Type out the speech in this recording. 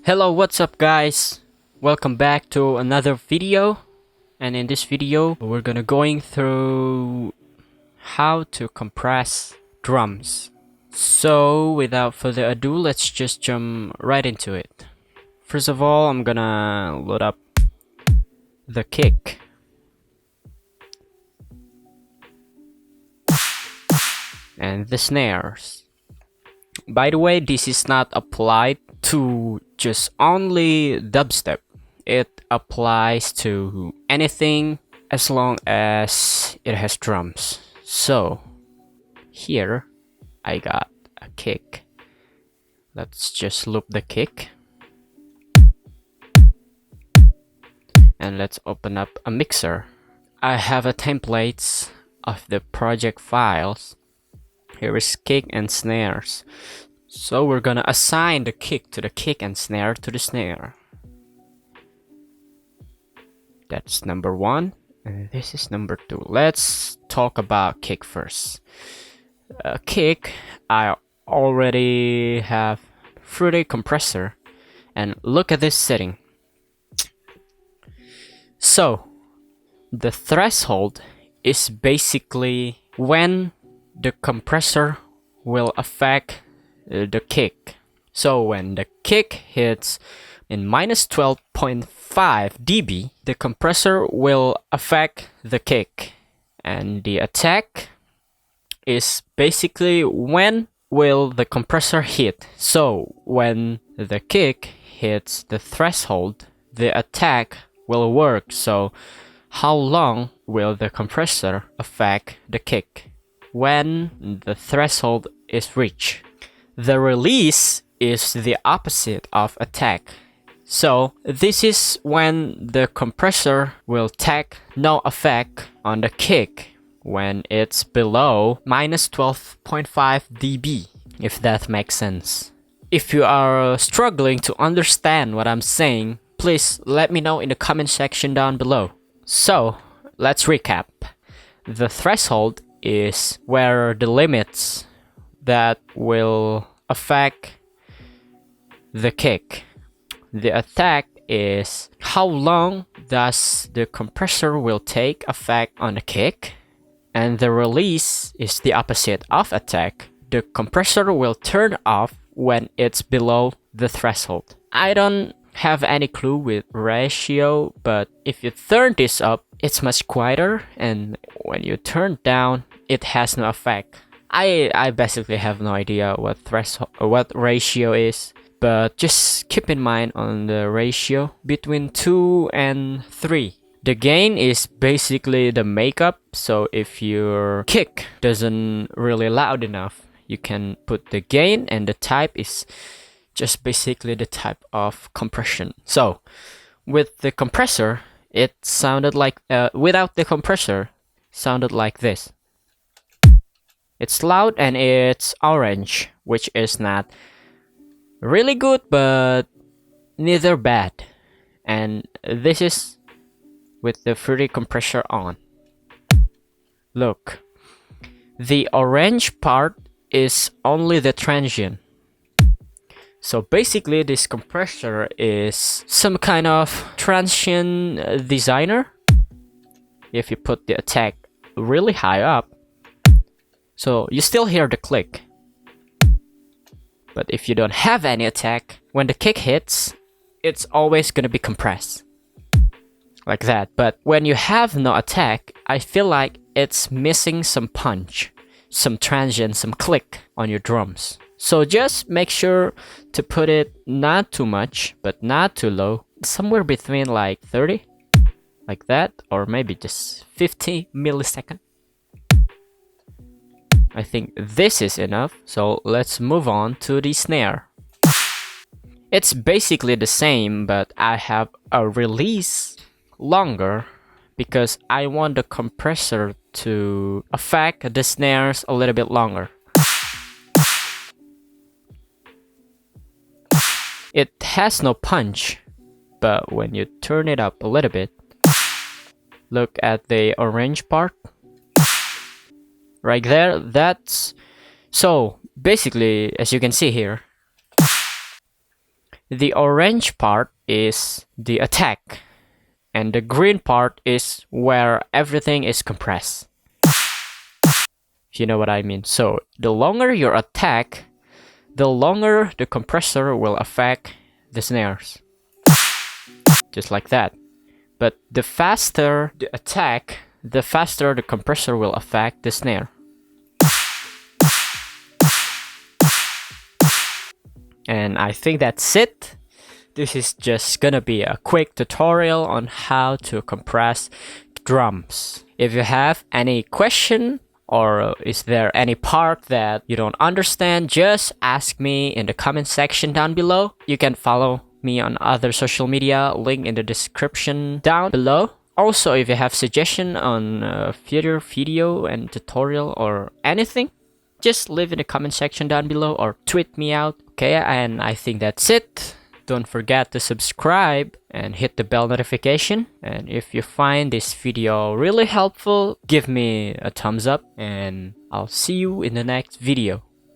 Hello, what's up guys? Welcome back to another video, and in this video we're gonna going through how to compress drums. So without further ado, let's just jump right into it. First of all, I'm gonna load up the kick. And the snares. By the way, this is not applied to just only dubstep. It applies to anything as long as it has drums. So here I got a kick. Let's just loop the kick. And let's open up a mixer. I have a templates of the project files. Here is kick and snares. So we're gonna assign the kick to the kick and snare to the snare. That's number one, and this is number two. Let's talk about kick first. Kick, I already have Fruity compressor, and look at this setting. So the threshold is basically when the compressor will affect the kick. So when the kick hits in minus 12.5 dB, the compressor will affect the kick, and the attack is basically when will the compressor hit. So when the kick hits the threshold, the attack will work. So how long will the compressor affect the kick? When the threshold is reached. The release is the opposite of attack. So this is when the compressor will take no effect on the kick when it's below minus 12.5 dB, if that makes sense. If you are struggling to understand what I'm saying, please let me know in the comment section down below. So let's recap. The threshold is where the limits that will affect the kick. The attack is how long does the compressor will take effect on the kick, and the release is the opposite of attack. The compressor will turn off when it's below the threshold. I don't have any clue with ratio, but if you turn this up, it's much quieter, and when you turn down, it has no effect. I basically have no idea what ratio is, but just keep in mind on the ratio between 2 and 3. The gain is basically the makeup, so if your kick doesn't really loud enough, you can put the gain, and the type is just basically the type of compression. So with the compressor, it sounded like without the compressor, sounded like this. It's loud and it's orange, which is not really good, but neither bad. And this is with the Fruity compressor on. Look, the orange part is only the transient. So basically this compressor is some kind of transient designer. If you put the attack really high up, so you still hear the click. But if you don't have any attack, when the kick hits, it's always gonna be compressed. Like that. But when you have no attack, I feel like it's missing some punch, some transient, some click on your drums. So just make sure to put it not too much, but not too low. Somewhere between like 30, like that, or maybe just 50 milliseconds. I think this is enough, so let's move on to the snare. It's basically the same, but I have a release longer because I want the compressor to affect the snares a little bit longer. It has no punch, but when you turn it up a little bit, look at the orange part. Right there, that's... So basically, as you can see here, The orange part is the attack, and the green part is where everything is compressed. If you know what I mean. So the longer your attack, the longer the compressor will affect the snares. Just like that. But the faster the attack, the faster the compressor will affect the snare. And I think that's it. This is just gonna be a quick tutorial on how to compress drums. If you have any question, or is there any part that you don't understand, just ask me in the comment section down below. You can follow me on other social media, link in the description down below. Also, if you have suggestion on future video and tutorial or anything, just leave in the comment section down below or tweet me out. Okay, and I think that's it. Don't forget to subscribe and hit the bell notification. And if you find this video really helpful, give me a thumbs up and I'll see you in the next video.